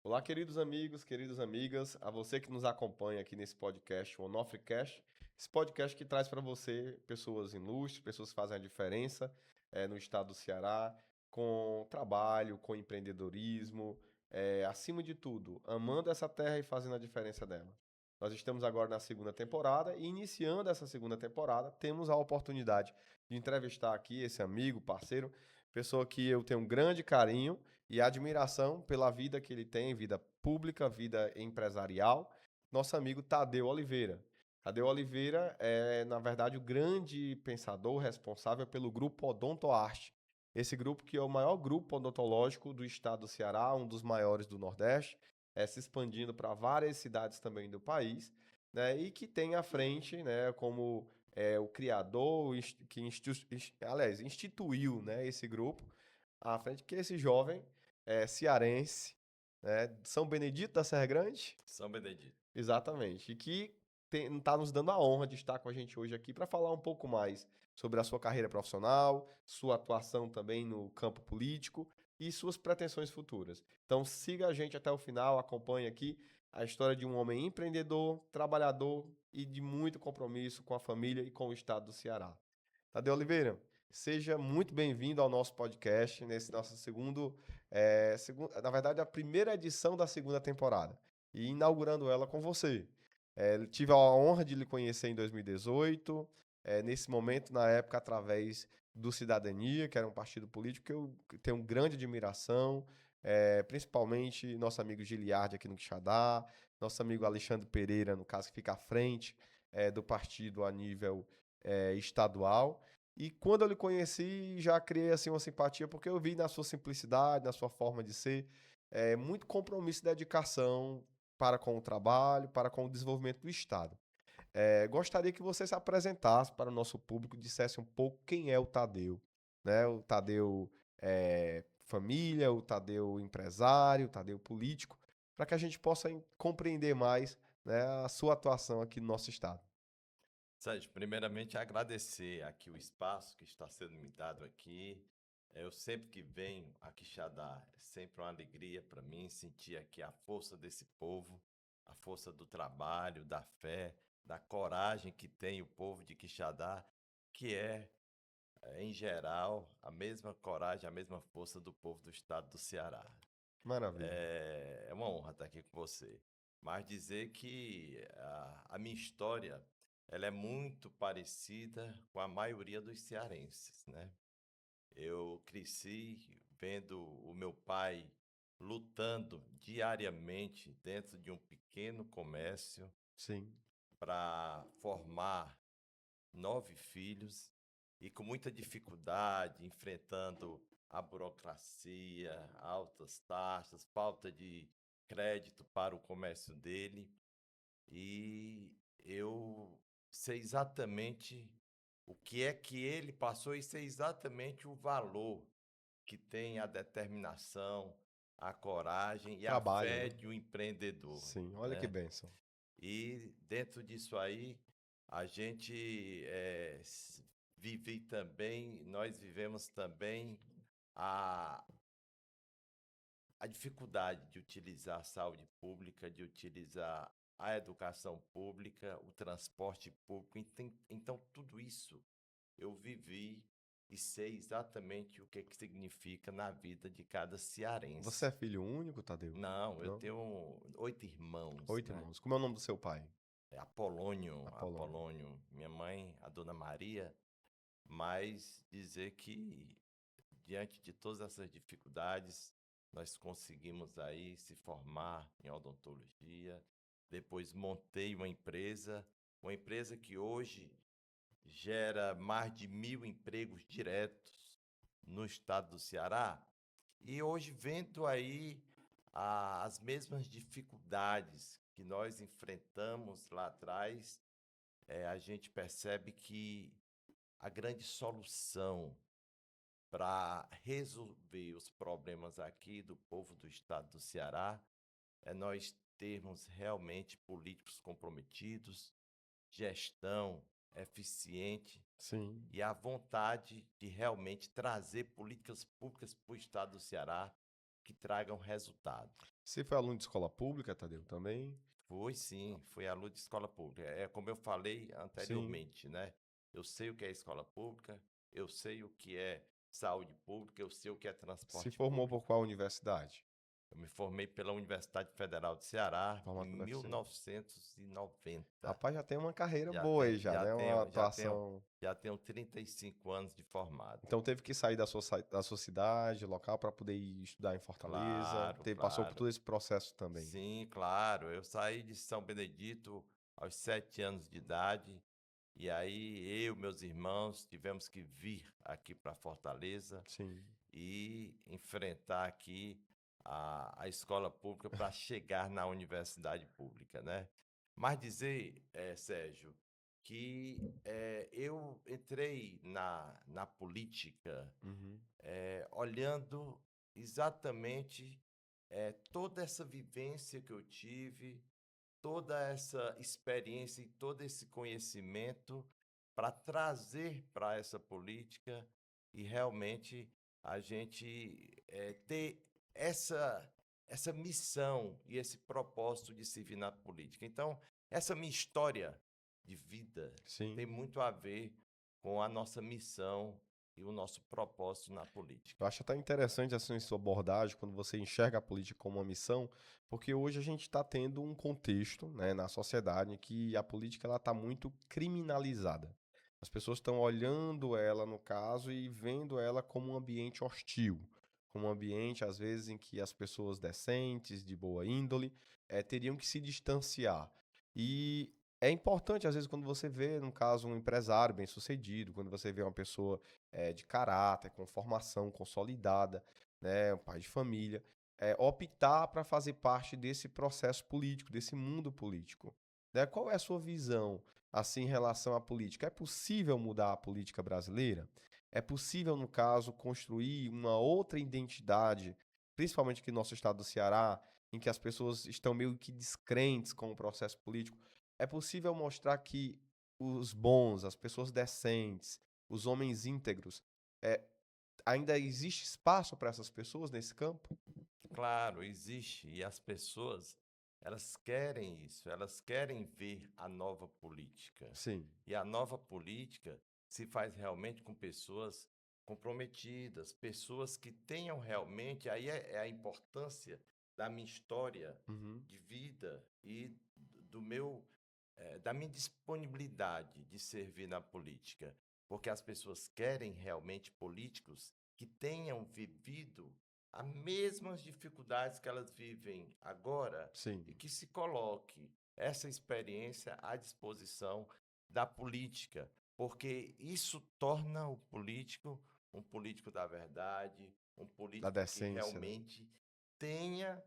Olá, queridos amigos, queridas amigas, a você que nos acompanha aqui nesse podcast, o Onofrecast, esse podcast que traz para você pessoas ilustres, pessoas que fazem a diferença no estado do Ceará, com trabalho, com empreendedorismo, acima de tudo, amando essa terra e fazendo a diferença dela. Nós estamos agora na segunda temporada e iniciando essa segunda temporada, temos a oportunidade de entrevistar aqui esse amigo, parceiro, pessoa que eu tenho um grande carinho e admiração pela vida que ele tem, vida pública, vida empresarial, nosso amigo Tadeu Oliveira. Tadeu Oliveira é, na verdade, o grande pensador responsável pelo grupo Odontoarte. Esse grupo que é o maior grupo odontológico do estado do Ceará, um dos maiores do Nordeste, se expandindo para várias cidades também do país, né, e que tem à frente, né, como o criador que aliás, instituiu, né, esse grupo, à frente, que é esse jovem cearense, né, de São Benedito da Serra Grande, São Benedito. exatamente, e que está nos dando a honra de estar com a gente hoje aqui para falar um pouco mais sobre a sua carreira profissional, sua atuação também no campo político e suas pretensões futuras. Então siga a gente até o final, acompanhe aqui a história de um homem empreendedor, trabalhador e de muito compromisso com a família e com o estado do Ceará. Tadeu Oliveira, seja muito bem-vindo ao nosso podcast, nesse nosso na verdade, a primeira edição da segunda temporada, e inaugurando ela com você. Tive a honra de lhe conhecer em 2018, nesse momento, na época, através do Cidadania, que era um partido político que eu tenho grande admiração, principalmente nosso amigo Giliardi aqui no Quixadá, nosso amigo Alexandre Pereira, no caso, que fica à frente do partido a nível estadual. E quando eu lhe conheci, já criei assim uma simpatia, porque eu vi na sua simplicidade, na sua forma de ser, muito compromisso e dedicação para com o trabalho, para com o desenvolvimento do Estado. Gostaria que você se apresentasse para o nosso público, dissesse um pouco quem é o Tadeu, né? O Tadeu família, o Tadeu empresário, o Tadeu político, para que a gente possa compreender mais, né, a sua atuação aqui no nosso Estado. Sérgio, primeiramente agradecer aqui o espaço que está sendo me dado aqui. Eu sempre que venho a Quixadá, é sempre uma alegria para mim sentir aqui a força desse povo, a força do trabalho, da fé, da coragem que tem o povo de Quixadá, que em geral, a mesma coragem, a mesma força do povo do estado do Ceará. Maravilha. É uma honra estar aqui com você. Mas dizer que a minha história ela é muito parecida com a maioria dos cearenses, né? Eu cresci vendo o meu pai lutando diariamente dentro de um pequeno comércio Sim. para formar 9 filhos e com muita dificuldade, enfrentando a burocracia, altas taxas, falta de crédito para o comércio dele. E eu sei exatamente o que é que ele passou e sei exatamente o valor que tem a determinação, a coragem e a Trabalho, fé né? de um empreendedor, Sim, olha que né? bênção. E dentro disso aí, a gente vive também, nós vivemos também a, a dificuldade de utilizar a saúde pública, de utilizar a educação pública, o transporte público. Então, tudo isso eu vivi e sei exatamente o que significa na vida de cada Você é cearense. filho único, Tadeu? Não, eu Não? tenho 8 irmãos, Oito né? irmãos. Como é o nome do seu pai? É Apolônio, Apolônio. Apolônio, minha mãe, a Dona Maria, mas dizer que diante de todas essas dificuldades, nós conseguimos aí se formar em odontologia. Depois montei uma empresa que hoje gera mais de 1.000 empregos diretos no estado do Ceará. E hoje vendo aí as mesmas dificuldades que nós enfrentamos lá atrás, a gente percebe que a grande solução para resolver os problemas aqui do povo do estado do Ceará é nós termos realmente políticos comprometidos, gestão eficiente Sim. e a vontade de realmente trazer políticas públicas para o estado do Ceará que tragam resultado. Você foi aluno de escola pública, Tadeu, também? Fui sim, fui aluno de escola pública. É como eu falei Sim. anteriormente, né? Eu sei o que é escola pública, eu sei o que é saúde pública, eu sei o que é Se transporte formou por público. qual universidade? Eu me formei pela Universidade Federal de Ceará em Formado pela UFC. 1990. Rapaz, já tem uma carreira Já boa aí tenho, já, já né? Uma tenho, já tenho, atuação. já tenho 35 anos de formado. Então teve que sair da sua cidade, local, para poder ir estudar em Fortaleza. Claro, Passou por claro. todo esse processo também. Sim, claro. Eu saí de São Benedito aos 7 anos de idade. E aí eu, meus irmãos, tivemos que vir aqui para Fortaleza Sim. e enfrentar aqui a escola pública para chegar na universidade pública, né? Mas dizer, Sérgio, que eu entrei na política Uhum. olhando exatamente toda essa vivência que eu tive, toda essa experiência e todo esse conhecimento para trazer para essa política e realmente a gente ter essa, essa missão e esse propósito de servir na política. Então, essa minha história de vida tem Sim. muito a ver com a nossa missão e o nosso propósito na política. Eu acho até interessante assim sua abordagem quando você enxerga a política como uma missão, porque hoje a gente está tendo um contexto, né, na sociedade em que a política ela está muito criminalizada. As pessoas estão olhando ela, no caso, e vendo ela como um ambiente hostil, como um ambiente, às vezes, em que as pessoas decentes, de boa índole, teriam que se distanciar. E é importante, às vezes, quando você vê, no caso, um empresário bem-sucedido, quando você vê uma pessoa de caráter, com formação consolidada, né, um pai de família, optar para fazer parte desse processo político, desse mundo político. Né? Qual é a sua visão assim em relação à política? É possível mudar a política brasileira? É possível, no caso, construir uma outra identidade, principalmente aqui no nosso estado do Ceará, em que as pessoas estão meio que descrentes com o processo político? É possível mostrar que os bons, as pessoas decentes, os homens íntegros, eh, ainda existe espaço para essas pessoas nesse campo? Claro, existe. E as pessoas, elas querem isso, elas querem ver a nova política. Sim. E a nova política se faz realmente com pessoas comprometidas, pessoas que tenham realmente, aí é a importância da minha história Uhum. de vida e do meu, da minha disponibilidade de servir na política. Porque as pessoas querem realmente políticos que tenham vivido as mesmas dificuldades que elas vivem agora Sim. e que se coloque essa experiência à disposição da política, porque isso torna o político um político da verdade, um Da político que decência, né? realmente tenha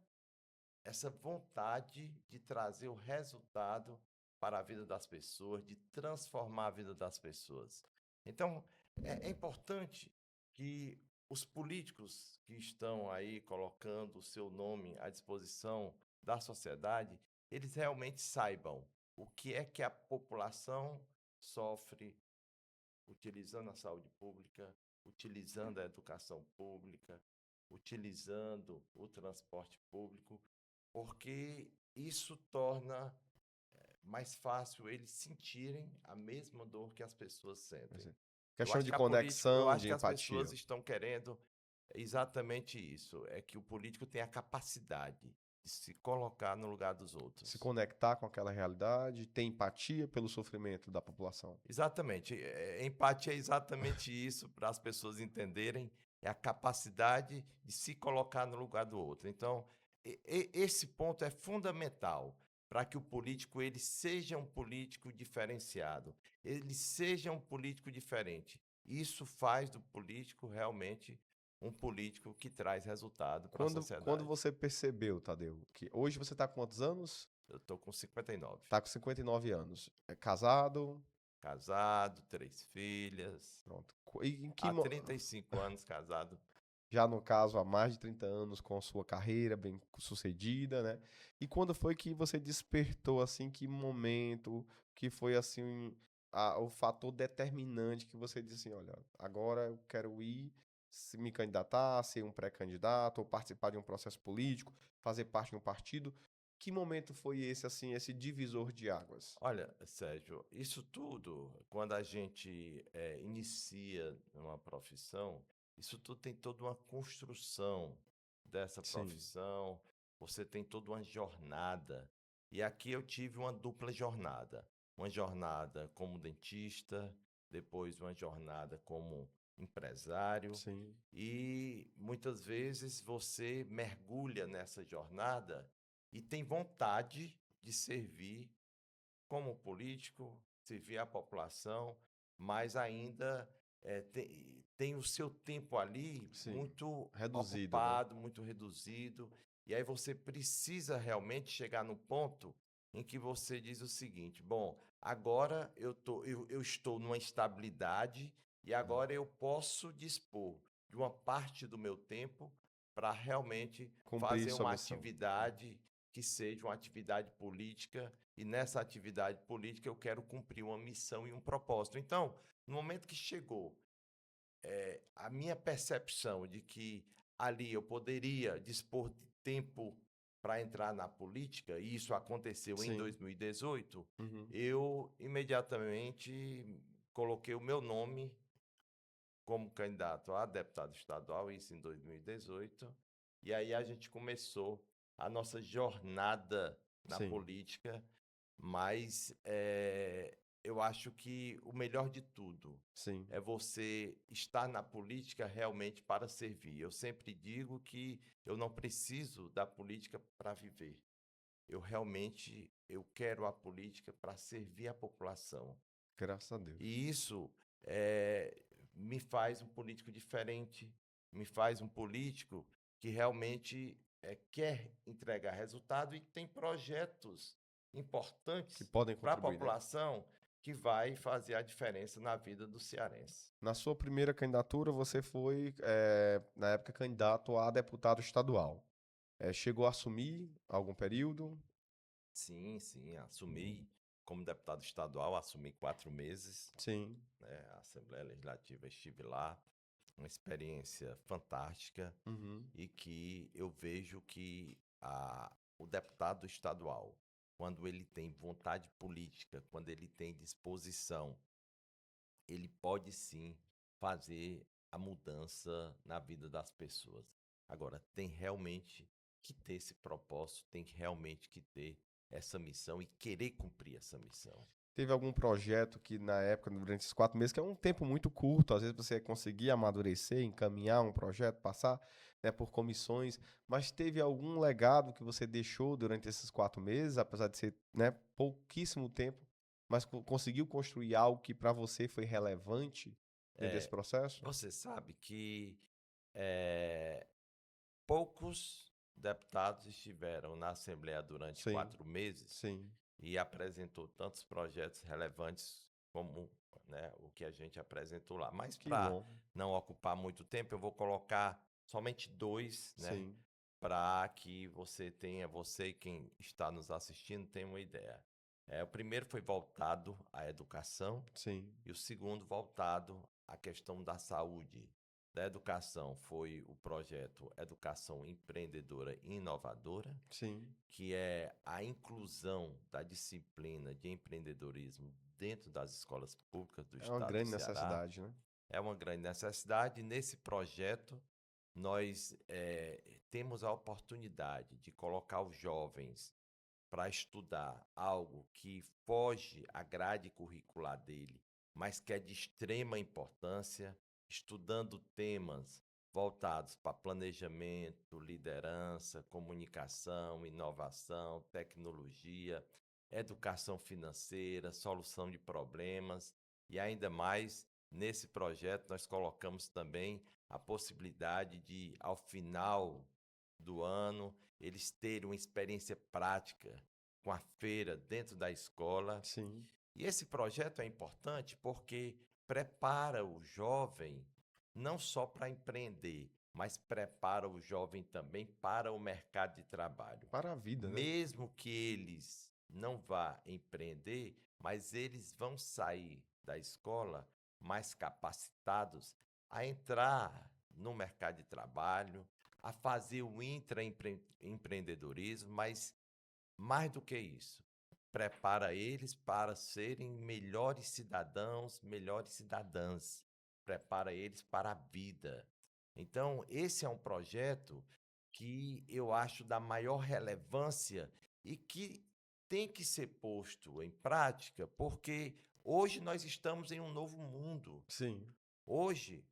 essa vontade de trazer o resultado para a vida das pessoas, de transformar a vida das pessoas. Então, é importante que os políticos que estão aí colocando o seu nome à disposição da sociedade, eles realmente saibam o que é que a população sofre utilizando a saúde pública, utilizando a educação pública, utilizando o transporte público, porque isso torna mais fácil eles sentirem a mesma dor que as pessoas Quer sentem. dizer, questão de Eu conexão, acho de que as pessoas empatia. estão querendo exatamente isso, é que o político tenha a capacidade de se colocar no lugar dos Se outros. conectar com aquela realidade, ter empatia pelo sofrimento da população. Exatamente. Empatia é exatamente isso, para as pessoas entenderem, é a capacidade de se colocar no lugar do outro. Então, esse ponto é fundamental para que o político ele seja um político diferenciado, ele seja um político diferente. Isso faz do político realmente um político que traz resultado para a Quando sociedade. você percebeu, Tadeu, que hoje você está com quantos anos? Eu estou com 59, Está com 59 anos. É casado? casado, 3 filhas, Pronto. E em que, há 35 anos casado. já no caso, há mais de 30 anos com sua carreira bem sucedida, né? E quando foi que você despertou, assim, que momento, que foi, assim, o fator determinante que você disse assim, olha, agora eu quero ir se me candidatar, ser um pré-candidato ou participar de um processo político, fazer parte de um partido? Que momento foi esse, assim, esse divisor de águas? Olha, Sérgio, isso tudo, quando a gente inicia uma profissão, isso tudo tem toda uma construção dessa Sim, profissão, você tem toda uma jornada. E aqui eu tive uma dupla jornada. Uma jornada como dentista, depois uma jornada como empresário, sim, e muitas vezes você mergulha nessa jornada e tem vontade de servir como político, servir a população, mas ainda tem o seu tempo ali sim. muito Reduzido, né? ocupado, muito reduzido, e aí você precisa realmente chegar no ponto em que você diz o seguinte: bom, agora eu estou numa estabilidade e Hum. agora eu posso dispor de uma parte do meu tempo para realmente Cumprir fazer sua uma missão. Hum. atividade que seja uma atividade política, e nessa atividade política eu quero cumprir uma missão e um propósito. Então, no momento que chegou a minha percepção de que ali eu poderia dispor de tempo para entrar na política, e isso aconteceu em Sim. 2018, Uhum. eu imediatamente coloquei o meu nome como candidato a deputado estadual, isso em 2018, e aí a gente começou a nossa jornada na Sim, política, mas eu acho que o melhor de tudo sim. é você estar na política realmente para servir. Eu sempre digo que eu não preciso da política para viver. Eu quero a política para servir a população. Graças a Deus. E isso eh, me faz um político diferente, me faz um político que realmente quer entregar resultado e tem projetos Que importantes podem para a contribuir, né? população que vai fazer a diferença na vida do cearense. Na sua primeira candidatura, você foi, na época, candidato a deputado estadual. Chegou a assumir algum período? Sim, sim, assumi como deputado estadual, assumi 4 meses, Sim. né, a Assembleia Legislativa, estive lá, uma experiência fantástica, Uhum. e que eu vejo que o deputado estadual, quando ele tem vontade política, quando ele tem disposição, ele pode sim fazer a mudança na vida das pessoas. Agora, tem realmente que ter esse propósito, tem que realmente que ter essa missão e querer cumprir essa missão. Teve algum projeto que, na época, durante esses 4 meses, que é um tempo muito curto, às vezes você conseguia amadurecer, encaminhar um projeto, passar, né, por comissões, mas teve algum legado que você deixou durante esses 4 meses, apesar de ser, né, pouquíssimo tempo, mas conseguiu construir algo que para você foi relevante dentro desse É, processo? você sabe que eh, poucos deputados estiveram na Assembleia durante Sim, 4 meses sim. e apresentou tantos projetos relevantes como, né, o que a gente apresentou lá. Mas Que para bom. não ocupar muito tempo, eu vou colocar somente dois, né, Sim, para que você e quem está nos assistindo tenha uma ideia. O primeiro foi voltado à educação sim, e o segundo voltado à questão da saúde. Da educação foi o projeto Educação Empreendedora e Inovadora, sim. que é a inclusão da disciplina de empreendedorismo dentro das escolas públicas do É uma estado do grande Ceará. necessidade, né? É uma grande necessidade. E nesse projeto, nós temos a oportunidade de colocar os jovens para estudar algo que foge à grade curricular dele, mas que é de extrema importância, estudando temas voltados para planejamento, liderança, comunicação, inovação, tecnologia, educação financeira, solução de problemas, e ainda mais nesse projeto nós colocamos também a possibilidade de, ao final do ano, eles terem uma experiência prática com a feira dentro da escola. Sim. E esse projeto é importante porque prepara o jovem não só para empreender, mas prepara o jovem também para o mercado de trabalho. Para a vida, né? Mesmo que eles não vá empreender, mas eles vão sair da escola mais capacitados a entrar no mercado de trabalho, a fazer o intraempreendedorismo, mas mais do que isso, prepara eles para serem melhores cidadãos, melhores cidadãs, prepara eles para a vida. Então, esse é um projeto que eu acho da maior relevância e que tem que ser posto em prática, porque hoje nós estamos em um novo mundo. Sim. Hoje,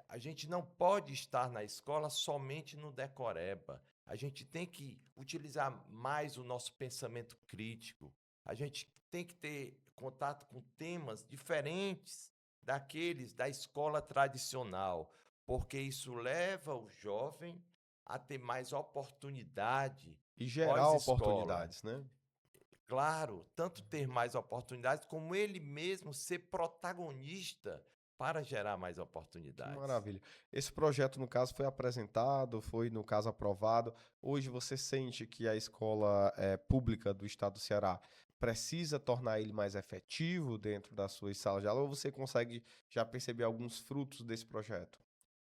a gente não pode estar na escola somente no decoreba. A gente tem que utilizar mais o nosso pensamento crítico. A gente tem que ter contato com temas diferentes daqueles da escola tradicional, porque isso leva o jovem a ter mais oportunidade E gerar pós-escola. oportunidades, né? Claro, tanto ter mais oportunidades, como ele mesmo ser protagonista para gerar mais Que oportunidades. maravilha. Esse projeto, no caso, foi apresentado, foi, no caso, aprovado. Hoje você sente que a escola pública do estado do Ceará precisa tornar ele mais efetivo dentro das suas salas de aula, ou você consegue já perceber alguns frutos desse projeto?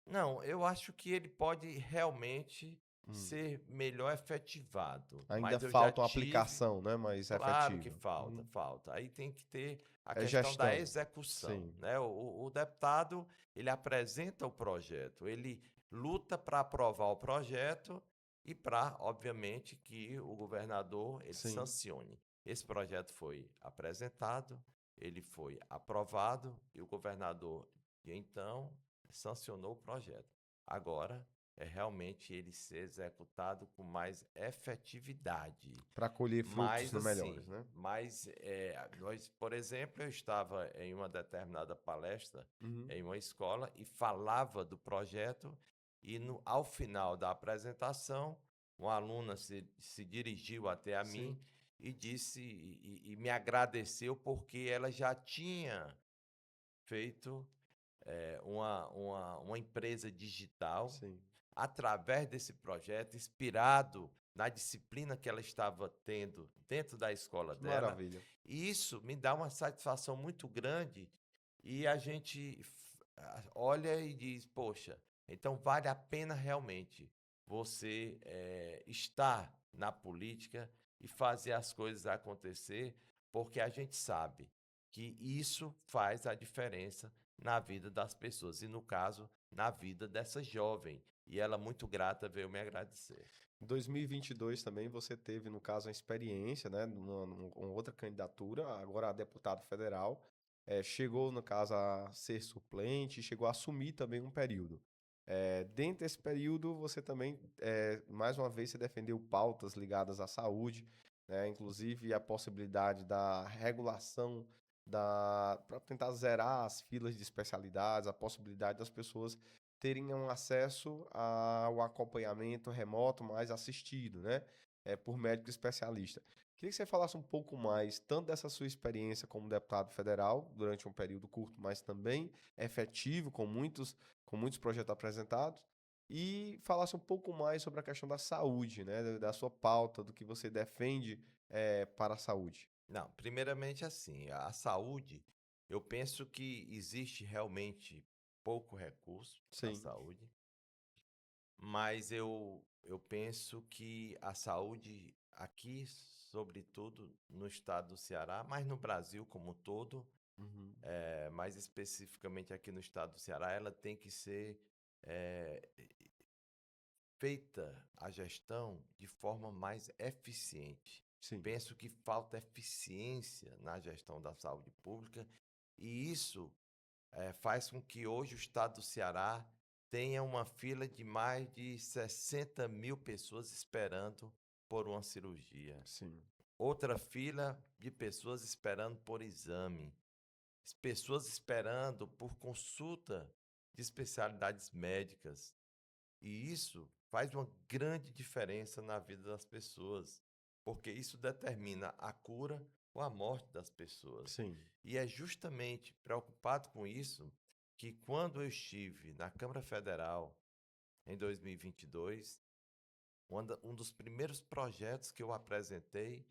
Não, eu acho que ele pode realmente Hum. ser melhor efetivado, Ainda mas eu já falta uma tive, aplicação, né, mais claro que efetiva. falta, falta. Aí tem que ter a É questão da gestão. execução, Sim, né? O deputado, ele apresenta o projeto, ele luta para aprovar o projeto e para, obviamente, que o governador ele sim. sancione. Esse projeto foi apresentado, ele foi aprovado e o governador, de então, sancionou o projeto. Agora é realmente ele ser executado com mais efetividade. Para colher frutos Mas melhores, assim, né? nós, por exemplo, eu estava em uma determinada palestra Uhum. em uma escola e falava do projeto e ao final da apresentação, uma aluna se dirigiu até a Sim, mim e disse e me agradeceu porque ela já tinha feito uma empresa digital sim. através desse projeto, inspirado na disciplina que ela estava tendo dentro da escola Que dela. maravilha. E isso me dá uma satisfação muito grande e a gente olha e diz, poxa, então vale a pena realmente você estar na política e fazer as coisas acontecer, porque a gente sabe que isso faz a diferença na vida das pessoas e, no caso, na vida dessa jovem. E ela, muito grata, veio me agradecer. Em 2022 também você teve, no caso, a experiência, né, numa outra candidatura, agora a deputado federal, chegou, no caso, a ser suplente, chegou a assumir também um período. Dentro desse período, você também, mais uma vez, você defendeu pautas ligadas à saúde, né, inclusive a possibilidade da regulação para tentar zerar as filas de especialidades, a possibilidade das pessoas terem um acesso ao acompanhamento remoto mais assistido, né? Por médico especialista. Queria que você falasse um pouco mais, tanto dessa sua experiência como deputado federal, durante um período curto, mas também efetivo, com muitos projetos apresentados, e falasse um pouco mais sobre a questão da saúde, né? Da sua pauta, do que você defende, para a saúde. Não, primeiramente assim, a saúde, eu penso que existe realmente pouco recurso na Sim. saúde, mas eu penso que a saúde aqui, sobretudo no estado do Ceará, mas no Brasil como um todo, Uhum. mais especificamente aqui no estado do Ceará, ela tem que ser eh, feita a gestão de forma mais eficiente. Sim. Penso que falta eficiência na gestão da saúde pública e isso faz com que hoje o estado do Ceará tenha uma fila de mais de 60 mil pessoas esperando por uma cirurgia. Sim. Outra fila de pessoas esperando por exame. Pessoas esperando por consulta de especialidades médicas. E isso faz uma grande diferença na vida das pessoas, porque isso determina a cura ou a morte das pessoas. Sim. E é justamente preocupado com isso que, quando eu estive na Câmara Federal em 2022, um dos primeiros projetos que eu apresentei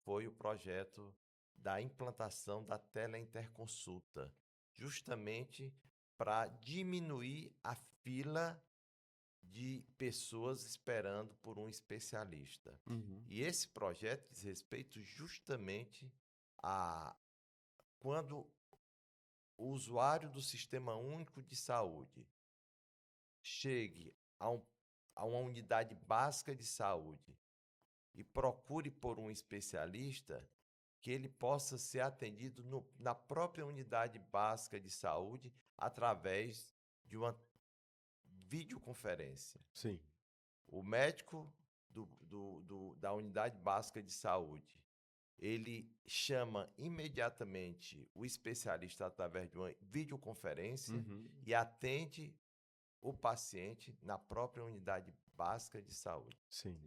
foi o projeto da implantação da teleinterconsulta, justamente para diminuir a fila de pessoas esperando por um especialista. Uhum. E esse projeto diz respeito justamente a quando o usuário do Sistema Único de Saúde chegue a uma unidade básica de saúde e procure por um especialista, que ele possa ser atendido na própria unidade básica de saúde através de uma videoconferência. Sim. O médico da unidade básica de saúde, ele chama imediatamente o especialista através de uma videoconferência Uhum. e atende o paciente na própria unidade básica de saúde. Sim.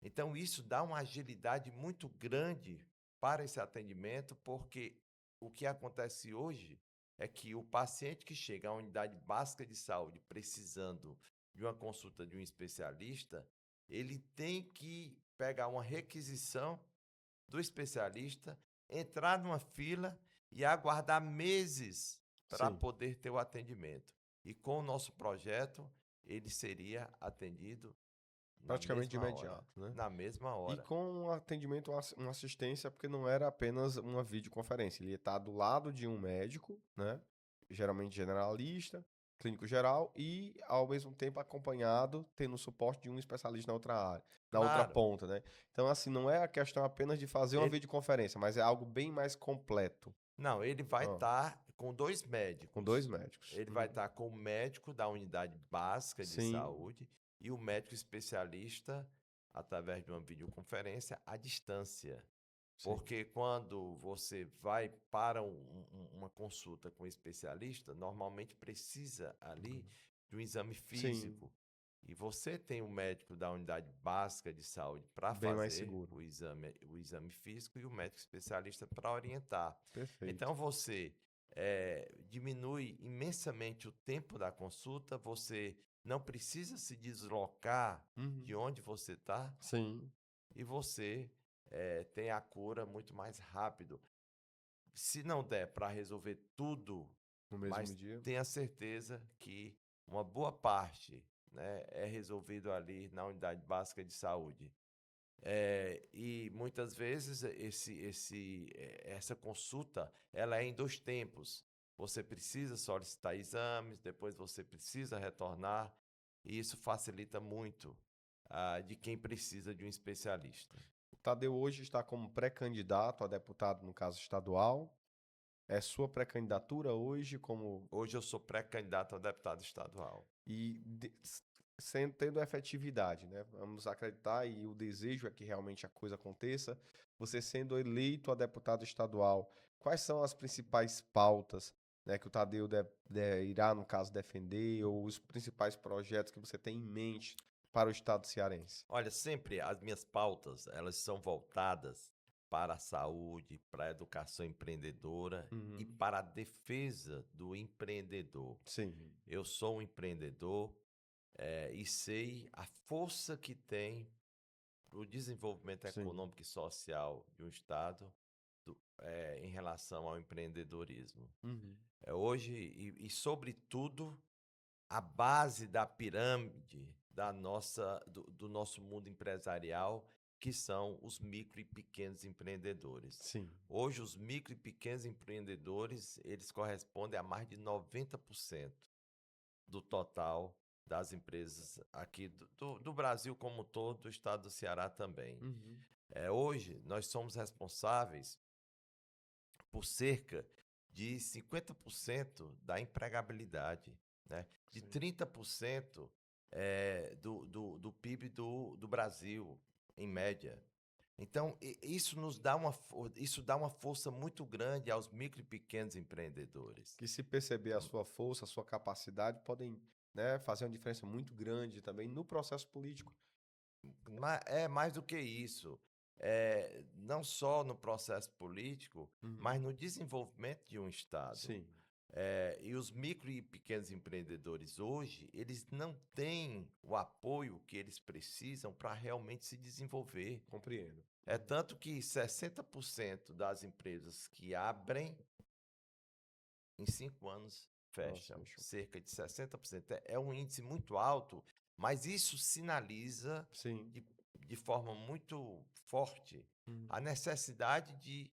Então, isso dá uma agilidade muito grande para esse atendimento, porque o que acontece hoje é que o paciente que chega à unidade básica de saúde precisando de uma consulta de um especialista, ele tem que pegar uma requisição do especialista, entrar numa fila e aguardar meses para Sim. poder ter o atendimento. E com o nosso projeto, ele seria atendido na Praticamente de mesma hora. imediato, né? Na mesma E hora. com um atendimento, uma assistência, porque não era apenas uma videoconferência. Ele ia estar do lado de um médico, né? Geralmente generalista, clínico geral, e ao mesmo tempo acompanhado, tendo o suporte de um especialista na outra área, na outra Claro. ponta, né? Então, assim, não é a questão apenas de fazer uma Ele, videoconferência, mas é algo bem mais completo. não, ele vai Ó, estar com dois com dois médicos. médicos. Ele vai estar com o médico da unidade básica de Sim, saúde e o médico especialista através de uma videoconferência à distância. sim, Porque quando você vai para uma consulta com um especialista, normalmente precisa ali de um exame sim, físico. E você tem um médico da unidade básica de saúde para bem mais fazer seguro. o exame físico e o médico especialista para orientar. Perfeito. Então você diminui imensamente o tempo da consulta, você não precisa se deslocar de Uhum. onde você está Sim, e você tem a cura muito mais rápido. Se não der para resolver tudo, no mesmo mas dia. tenha certeza que uma boa parte, né, é resolvido ali na unidade básica de saúde. E muitas vezes essa consulta ela é em dois tempos. Você precisa solicitar exames, depois você precisa retornar, e isso facilita muito de quem precisa de um especialista. O Tadeu hoje está como pré-candidato a deputado, no caso estadual. É sua pré-candidatura hoje como Hoje eu sou pré-candidato a deputado estadual. sem tendo efetividade, né? Vamos acreditar e o desejo é que realmente a coisa aconteça. Você sendo eleito a deputado estadual, quais são as principais pautas, né, que o Tadeu irá, no caso, defender, ou os principais projetos que você tem em mente para o estado cearense? Olha, sempre as minhas pautas, elas são voltadas para a saúde, para a educação empreendedora e Uhum. para a defesa do empreendedor. Sim, Eu sou um empreendedor, e sei a força que tem para o desenvolvimento sim. econômico e social de um Estado em relação ao empreendedorismo. Uhum. Hoje, sobretudo, a base da pirâmide do nosso mundo empresarial, que são os micro e pequenos empreendedores. Sim, Hoje, os micro e pequenos empreendedores, eles correspondem a mais de 90% do total das empresas aqui do Brasil como um todo, do estado do Ceará também. uhum. Hoje, nós somos responsáveis por cerca de 50% da empregabilidade, né? De Sim. 30% do PIB do Brasil, em média. Então, isso nos dá isso dá uma força muito grande aos micro e pequenos empreendedores. Que se perceber a sua força, a sua capacidade, podem, né, fazer uma diferença muito grande também no processo político. É mais do que isso. Não só no processo político, mas Uhum. no desenvolvimento de um Estado. Sim, E os micro e pequenos empreendedores hoje, eles não têm o apoio que eles precisam para realmente se desenvolver. compreendo. É tanto que 60% das empresas que abrem, em 5 anos, fecham, fecham. cerca de 60%. É um índice muito alto, mas isso sinaliza Sim. de forma muito forte Hum. a necessidade de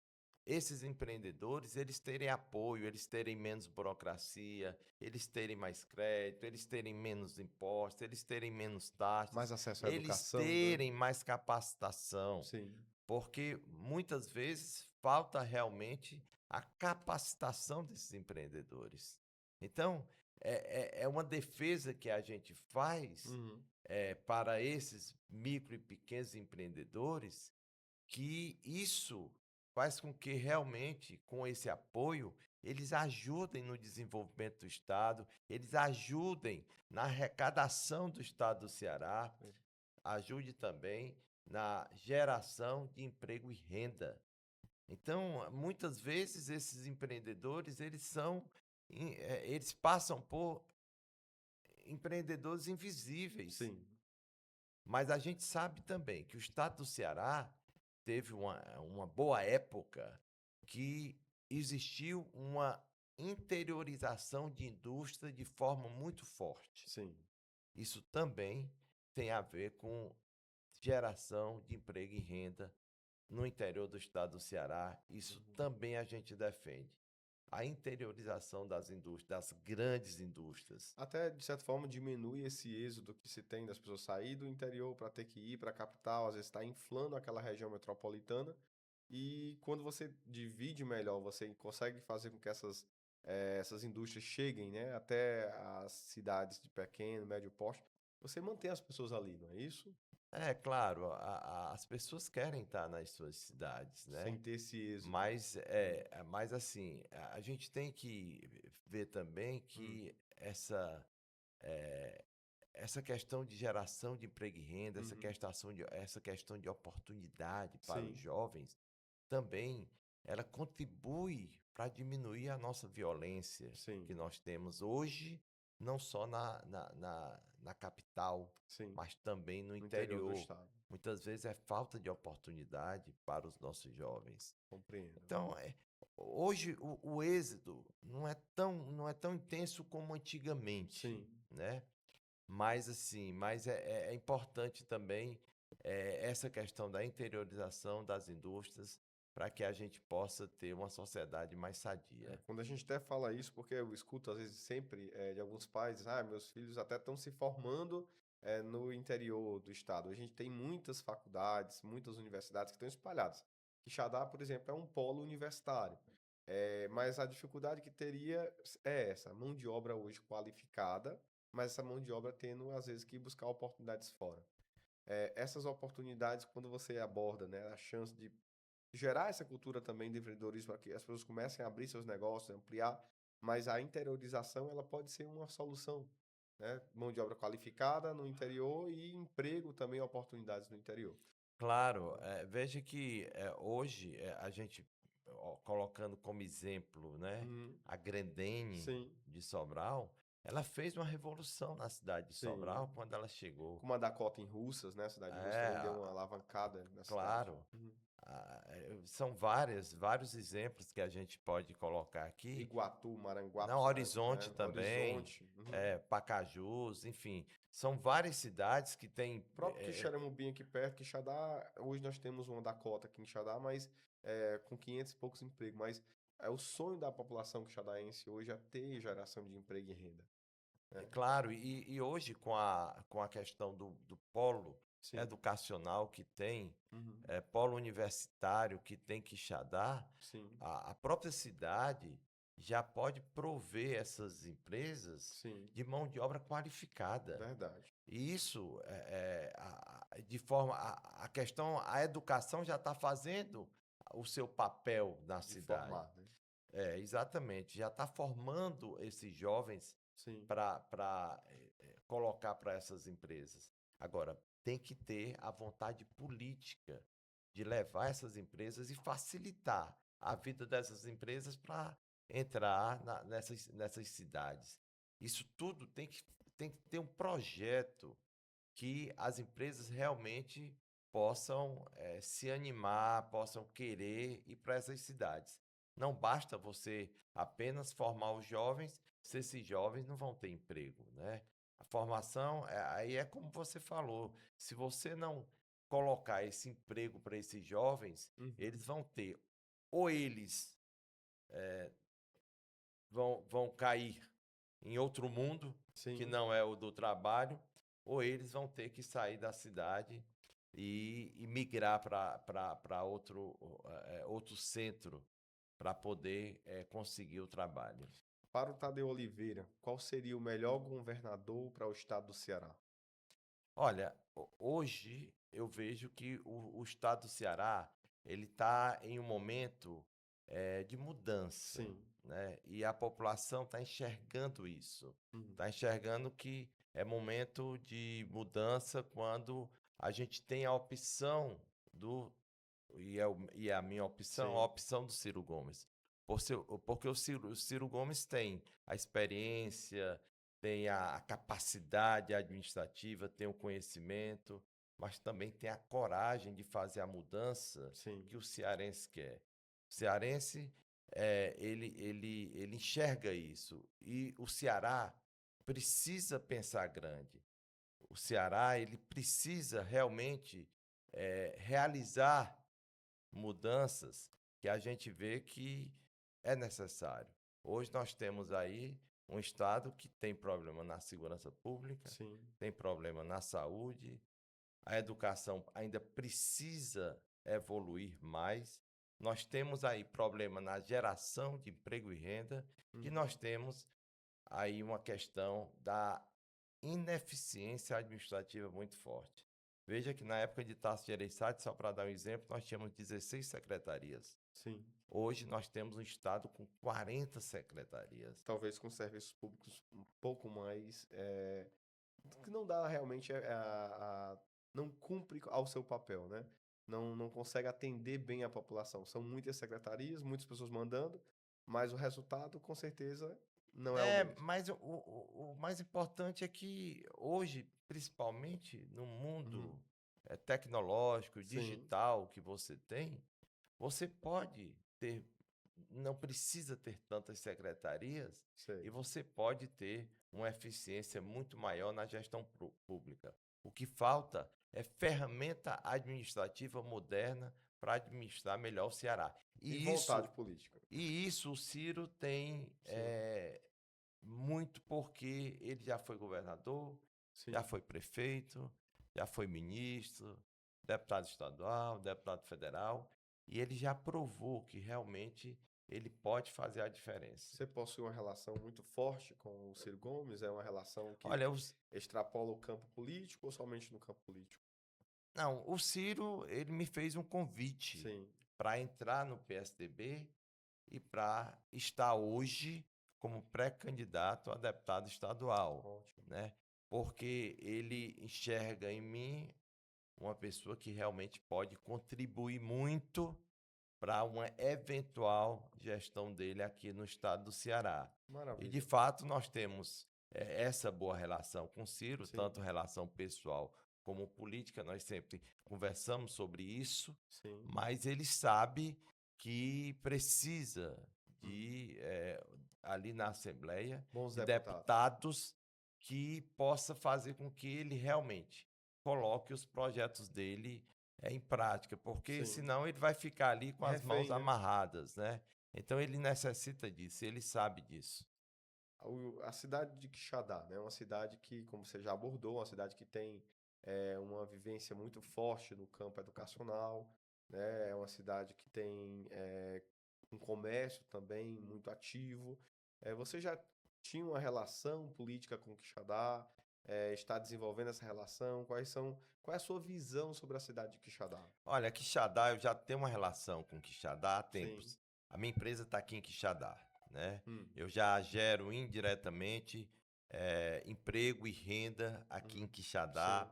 esses empreendedores eles terem apoio, eles terem menos burocracia, eles terem mais crédito, eles terem menos impostos, eles terem menos taxas, Mais acesso à eles educação, né? terem mais capacitação, Sim. porque muitas vezes falta realmente a capacitação desses empreendedores. Então, é uma defesa que a gente faz Uhum. para esses micro e pequenos empreendedores, que isso faz com que realmente, com esse apoio, eles ajudem no desenvolvimento do Estado, eles ajudem na arrecadação do Estado do Ceará, É. ajude também na geração de emprego e renda. Então, muitas vezes esses empreendedores, eles passam por empreendedores invisíveis. Sim. Mas a gente sabe também que o estado do Ceará teve uma boa época que existiu uma interiorização de indústria de forma muito forte. Sim. Isso também tem a ver com geração de emprego e renda no interior do estado do Ceará. Isso Uhum. também a gente defende. A interiorização das indústrias, das grandes indústrias. Até, de certa forma, diminui esse êxodo que se tem das pessoas sair do interior para ter que ir para a capital, às vezes está inflando aquela região metropolitana. E quando você divide melhor, você consegue fazer com que essas indústrias cheguem, né, até as cidades de pequeno, médio porte, você mantém as pessoas ali, não é isso? É claro, as pessoas querem estar nas suas cidades, Sem né? ter esse êxodo. Mas assim, a gente tem que ver também Hum. que eh, essa questão de geração de emprego e renda, Uhum. essa questão de oportunidade para os Sim, jovens, também ela contribui para diminuir a nossa violência sim, que nós temos hoje, não só na capital, sim. mas também no No interior do interior. estado. Muitas vezes é falta de oportunidade para os nossos jovens. Compreendo. Então, hoje o êxodo não é tão intenso como antigamente, Sim. né? Mas assim, é importante também essa questão da interiorização das indústrias para que a gente possa ter uma sociedade mais É, sadia. quando a gente até fala isso, porque eu escuto às vezes sempre de alguns pais, meus filhos até estão se formando no interior do estado. A gente tem muitas faculdades, muitas universidades que estão espalhadas. Quixadá, por exemplo, é um polo universitário. Mas a dificuldade que teria é essa, mão de obra hoje qualificada, mas essa mão de obra tendo às vezes que buscar oportunidades fora. Essas oportunidades, quando você aborda, né, a chance de gerar essa cultura também de empreendedorismo para que as pessoas comecem a abrir seus negócios, ampliar, mas a interiorização ela pode ser uma solução, né? Mão de obra qualificada no interior e emprego também, oportunidades no interior. Claro, veja que hoje a gente, ó, colocando como exemplo, né, Uhum. a Grendene Sim, de Sobral, ela fez uma revolução na cidade de sim. Sobral quando ela chegou. Como a Dakota em Russas, né? A cidade de Russas É, também deu uma alavancada na cidade. claro. Uhum. São vários exemplos que a gente pode colocar aqui. Iguatu, Não, Maranguape, Horizonte né? também, Horizonte. Uhum. Pacajus, enfim, são várias cidades que têm. O próprio Quixeramobim aqui perto, Quixadá, hoje nós temos uma Dakota aqui em Quixadá, mas com 500 e poucos empregos, mas é o sonho da população quixadaense hoje é ter geração de emprego e renda, né? Claro, e hoje com a questão do polo Sim. educacional que tem, Uhum. polo universitário que tem Quixadá, Sim. a própria cidade já pode prover essas empresas Sim. de mão de obra qualificada. Verdade. E isso, de forma, a questão, a educação já está fazendo o seu papel na De cidade. formar, né? Exatamente, já está formando esses jovens Sim. para colocar para essas empresas. Agora, tem que ter a vontade política de levar essas empresas e facilitar a vida dessas empresas para entrar nessas cidades. Isso tudo tem que ter um projeto que as empresas realmente possam se animar, possam querer ir para essas cidades. Não basta você apenas formar os jovens, se esses jovens não vão ter emprego, né? A formação, aí é como você falou, se você não colocar esse emprego para esses jovens, Uhum. eles vão ter, ou eles vão cair em outro mundo, que Sim. não é o do trabalho, ou eles vão ter que sair da cidade e migrar para outro centro para poder conseguir o trabalho. Para o Tadeu Oliveira, qual seria o melhor governador para o estado do Ceará? Olha, hoje eu vejo que o estado do Ceará ele está em um momento de mudança, Sim. né? E a população está enxergando isso, Uhum. está enxergando que é momento de mudança quando a gente tem a opção do e é a minha opção, a Sim. opção do Ciro Gomes. Porque o Ciro Gomes tem a experiência, tem a capacidade administrativa, tem o conhecimento, mas também tem a coragem de fazer a mudança Sim. que o cearense quer. O cearense, ele enxerga isso. E o Ceará precisa pensar grande. O Ceará, ele precisa realmente realizar mudanças que a gente vê que é necessário. Hoje nós temos aí um estado que tem problema na segurança pública, Sim. tem problema na saúde, a educação ainda precisa evoluir mais. Nós temos aí problema na geração de emprego e renda e Uhum. nós temos aí uma questão da ineficiência administrativa muito forte. Veja que na época de Tasso Gereissati, só para dar um exemplo, nós tínhamos 16 secretarias. Sim. Hoje nós temos um estado com 40 secretarias. Talvez com serviços públicos um pouco mais, que não dá realmente não cumpre ao seu papel, né? Não consegue atender bem a população. São muitas secretarias, muitas pessoas mandando, mas o resultado, com certeza, não é o mesmo. Mas o mais importante é que hoje, principalmente no Uhum. mundo tecnológico, Sim, digital que você tem, você pode ter, não precisa ter tantas secretarias e sei. você pode ter uma eficiência muito maior na gestão pública. O que falta é ferramenta administrativa moderna para administrar melhor o Ceará. E E vontade isso, política. e isso o Ciro tem Sim, muito porque ele já foi governador, já sim. foi prefeito, já foi ministro, deputado estadual, deputado federal, e ele já provou que realmente ele pode fazer a diferença. Você possui uma relação muito forte com o Ciro Gomes? É uma relação que Olha, extrapola o campo político ou somente no campo político? não, o Ciro, ele me fez um convite Sim, para entrar no PSDB e para estar hoje como pré-candidato a deputado estadual, ótimo. né? Porque ele enxerga em mim uma pessoa que realmente pode contribuir muito para uma eventual gestão dele aqui no estado do Ceará. E, de Maravilha. fato, nós temos essa boa relação com o Ciro, Sim, tanto relação pessoal como política, nós sempre conversamos sobre isso, sim. mas ele sabe que precisa Uhum. de, ali na Assembleia, Bons de deputados. deputados que possa fazer com que ele realmente coloque os projetos dele em prática, porque Sim. senão ele vai ficar ali com as mãos Refém, né? amarradas, né? Então ele necessita disso, ele sabe disso. A cidade de Quixadá, né? Uma cidade que, como você já abordou, uma cidade que tem uma vivência muito forte no campo educacional, né? É uma cidade que tem um comércio também muito ativo. Você já tinha uma relação política com Quixadá? Está desenvolvendo essa relação? Qual é a sua visão sobre a cidade de Quixadá? Olha, Quixadá, eu já tenho uma relação com Quixadá há Sim. tempos. A minha empresa está aqui em Quixadá, né? Hum. Eu já gero indiretamente emprego e renda aqui em Uhum. Quixadá.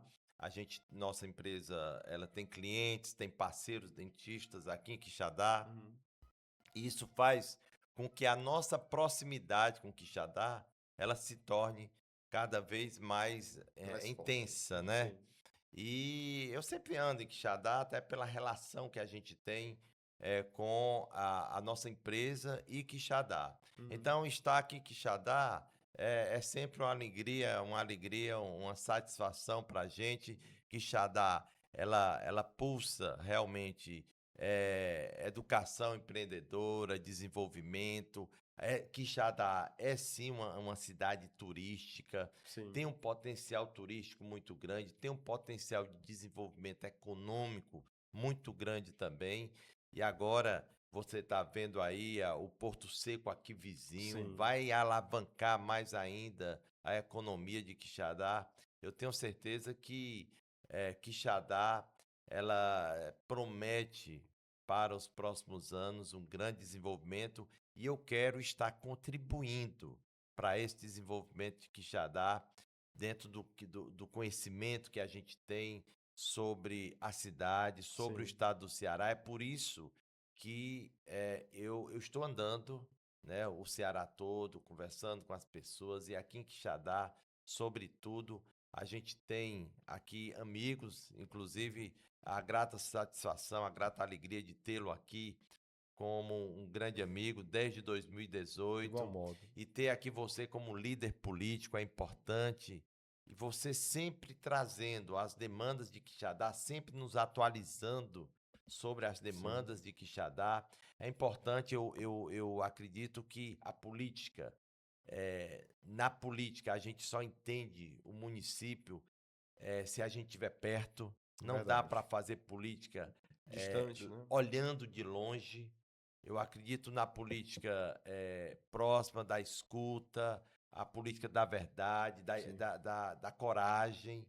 Sim. Nossa empresa, ela tem clientes, tem parceiros dentistas aqui em Quixadá. Uhum. E isso faz com que a nossa proximidade com Quixadá, ela se torne cada vez mais Mais forte. intensa, né? Sim. E eu sempre ando em Quixadá, até pela relação que a gente tem. com a nossa empresa e Quixadá. Uhum. Então, estar aqui em Quixadá é sempre uma alegria, uma satisfação para a gente. Quixadá, ela pulsa realmente educação empreendedora, desenvolvimento. Quixadá é sim uma cidade turística, Sim. tem um potencial turístico muito grande, tem um potencial de desenvolvimento econômico muito grande também. E agora você está vendo aí o Porto Seco aqui vizinho, Sim. vai alavancar mais ainda a economia de Quixadá. Eu tenho certeza que Quixadá ela promete para os próximos anos um grande desenvolvimento e eu quero estar contribuindo para esse desenvolvimento de Quixadá dentro do conhecimento que a gente tem sobre a cidade, sobre o Sim. estado do Ceará. É por isso que eu estou andando, né, o Ceará todo, conversando com as pessoas, e aqui em Quixadá, sobretudo, a gente tem aqui amigos, inclusive a grata satisfação, a grata alegria de tê-lo aqui como um grande amigo desde De igual 2018, modo. e ter aqui você como líder político é importante, e você sempre trazendo as demandas de Quixadá, sempre nos atualizando sobre as Sim. demandas de Quixadá. É importante, eu acredito que a política, na política a gente só entende o município se a gente estiver perto, não dá para Verdade. fazer política Distante, né? olhando de longe. Eu acredito na política próxima da escuta, a política da verdade, Sim. da coragem.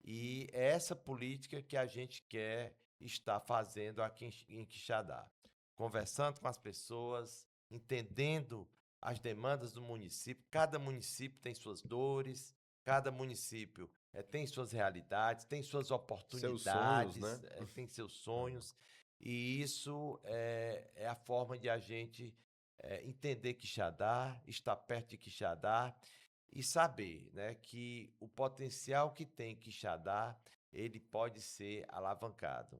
E é essa política que a gente quer estar fazendo aqui em Quixadá. Conversando com as pessoas, entendendo as demandas do município. Cada município tem suas dores, cada município tem suas realidades, tem suas Seus sonhos, oportunidades, né? tem seus É. sonhos. E isso é a forma de a gente entender Quixadá, estar perto de Quixadá e saber, né, que o potencial que tem Quixadá, ele pode ser alavancado.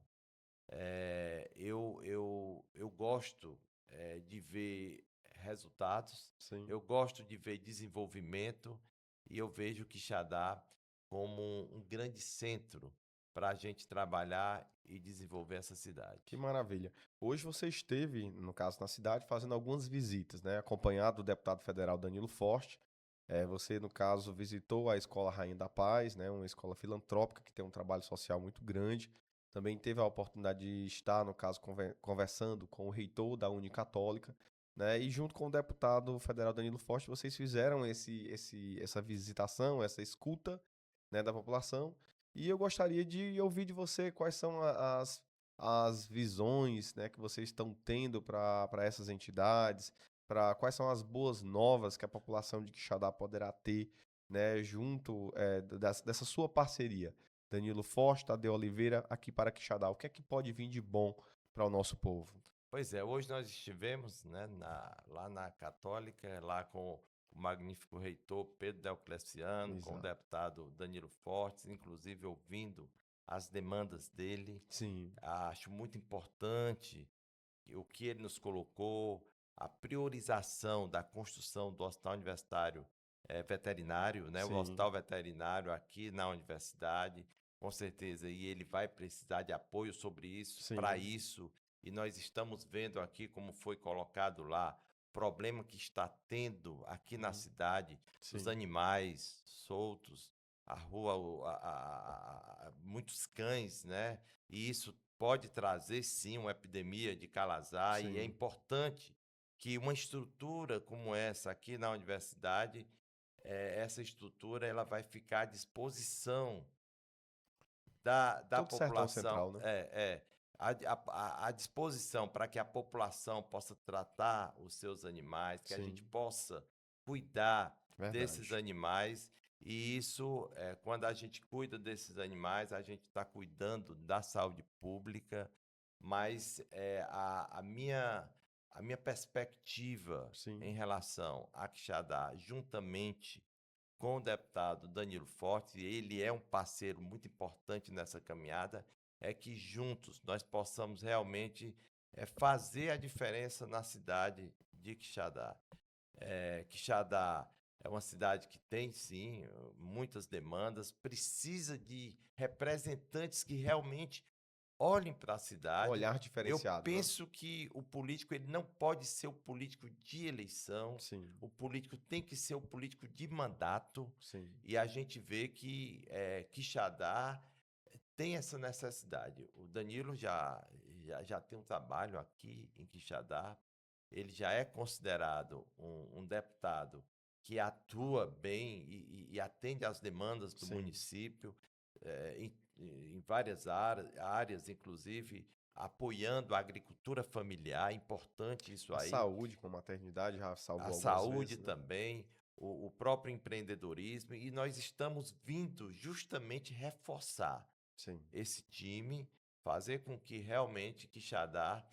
Eu gosto de ver resultados, Sim. eu gosto de ver desenvolvimento e eu vejo Quixadá como um grande centro para a gente trabalhar e desenvolver essa Que cidade. maravilha. Hoje você esteve, no caso, na cidade, fazendo algumas visitas, né? Acompanhado do deputado federal Danilo Forte. Você, no caso, visitou a Escola Rainha da Paz, né? Uma escola filantrópica que tem um trabalho social muito grande. Também teve a oportunidade de estar, no caso, conversando com o reitor da Unicatólica, né? E junto com o deputado federal Danilo Forte, vocês fizeram essa visitação, essa escuta, né, da população. E eu gostaria de ouvir de você quais são as visões, né, que vocês estão tendo para essas entidades, para quais são as boas novas que a população de Quixadá poderá ter, né, junto dessa sua parceria. Danilo Forte, Tadeu Oliveira, aqui para Quixadá. O que é que pode vir de bom para o nosso povo? Pois é, hoje nós estivemos, né, lá na Católica, lá com o magnífico reitor Pedro Delcleciano, com o Exato. deputado Danilo Fortes, inclusive ouvindo as demandas dele. Sim, Acho muito importante o que ele nos colocou, a priorização da construção do Hospital Universitário Veterinário, né? O sim, Hospital Veterinário aqui na universidade, com certeza, e ele vai precisar de apoio sobre isso, para sim, isso, e nós estamos vendo aqui como foi colocado lá, problema que está tendo aqui na uhum, cidade, dos sim, animais soltos, a rua, muitos cães, né? E isso pode trazer sim uma epidemia de calazar e é sim. importante que uma estrutura como essa aqui na universidade, essa estrutura ela vai ficar à disposição da Todo sertão população, central, né? à disposição para que a população possa tratar os seus animais, que a gente Sim, possa cuidar desses verdade. animais. E isso, quando a gente cuida desses animais, a gente está cuidando da saúde pública, mas a minha perspectiva Sim, em relação a Quixadá, juntamente com o deputado Danilo Forte, e ele é um parceiro muito importante nessa caminhada, é que juntos nós possamos realmente é fazer a diferença na cidade de Quixadá. Quixadá é uma cidade que tem, sim, muitas demandas, precisa de representantes que realmente olhem para a cidade. Olhar Eu diferenciado, né? penso que o político ele não pode ser o político de eleição, Sim, o político tem que ser o político de mandato, sim. e a gente vê que Quixadá tem essa necessidade. O Danilo já tem um trabalho aqui em Quixadá, ele já é considerado um deputado que atua bem e atende às demandas do Sim. município, em várias áreas, inclusive apoiando a agricultura familiar, importante isso A aí, saúde com a maternidade já a salvou algumas saúde vezes, né? também, o próprio empreendedorismo, e nós estamos vindo justamente reforçar Sim, esse time, fazer com que realmente Quixadá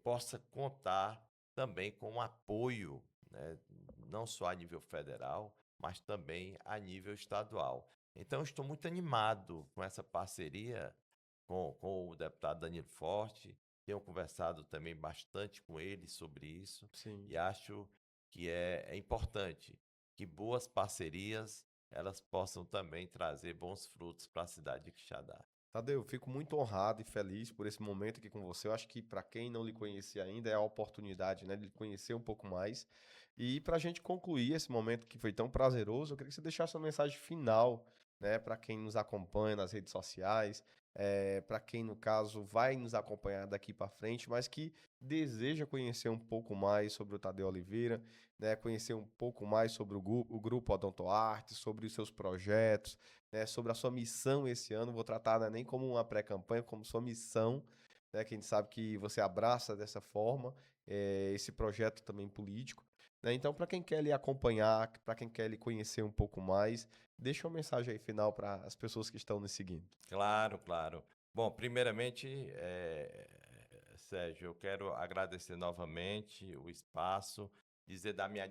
possa contar também com o apoio, né, não só a nível federal, mas também a nível estadual. Então, estou muito animado com essa parceria com o deputado Danilo Forte. Tenho conversado também bastante com ele sobre isso sim. e acho que é importante que boas parcerias elas possam também trazer bons frutos para a cidade de Quixadá. Tadeu, eu fico muito honrado e feliz por esse momento aqui com você. Eu acho que para quem não lhe conhecia ainda, é a oportunidade, né, de lhe conhecer um pouco mais. E para a gente concluir esse momento que foi tão prazeroso, eu queria que você deixasse uma mensagem final, né, para quem nos acompanha nas redes sociais, para quem, no caso, vai nos acompanhar daqui para frente, mas que deseja conhecer um pouco mais sobre o Tadeu Oliveira, né, conhecer um pouco mais sobre o Grupo Odonto Arte, sobre os seus projetos, né, sobre a sua missão esse ano. Vou tratar, né, nem como uma pré-campanha, como sua missão, né, que a gente sabe que você abraça dessa forma, esse projeto também político. Né? Então, para quem quer lhe acompanhar, para quem quer lhe conhecer um pouco mais, deixa uma mensagem aí final para as pessoas que estão nos seguindo. Claro, claro. Bom, primeiramente, Sérgio, eu quero agradecer novamente o espaço, dizer da minha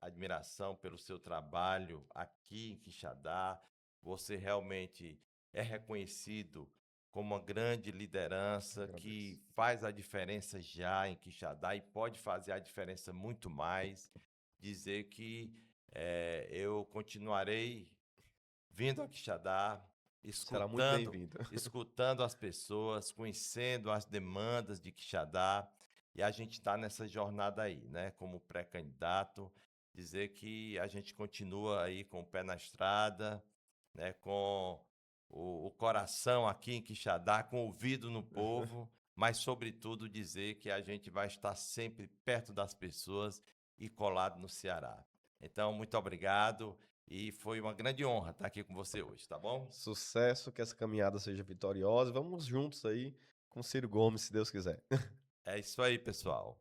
admiração pelo seu trabalho aqui em Quixadá. Você realmente é reconhecido como uma grande liderança Agradeço. que faz a diferença já em Quixadá e pode fazer a diferença muito mais. Dizer que eu continuarei vindo a Quixadá, Será muito escutando, bem-vindo. escutando as pessoas, conhecendo as demandas de Quixadá, e a gente está nessa jornada aí, né? Como pré-candidato, dizer que a gente continua aí com o pé na estrada, né? Com o coração aqui em Quixadá, com o ouvido no povo, mas sobretudo dizer que a gente vai estar sempre perto das pessoas e colado no Ceará. Então, muito obrigado. E foi uma grande honra estar aqui com você hoje, tá bom? Sucesso, que essa caminhada seja vitoriosa. Vamos juntos aí com Ciro Gomes, se Deus quiser. É isso aí, pessoal.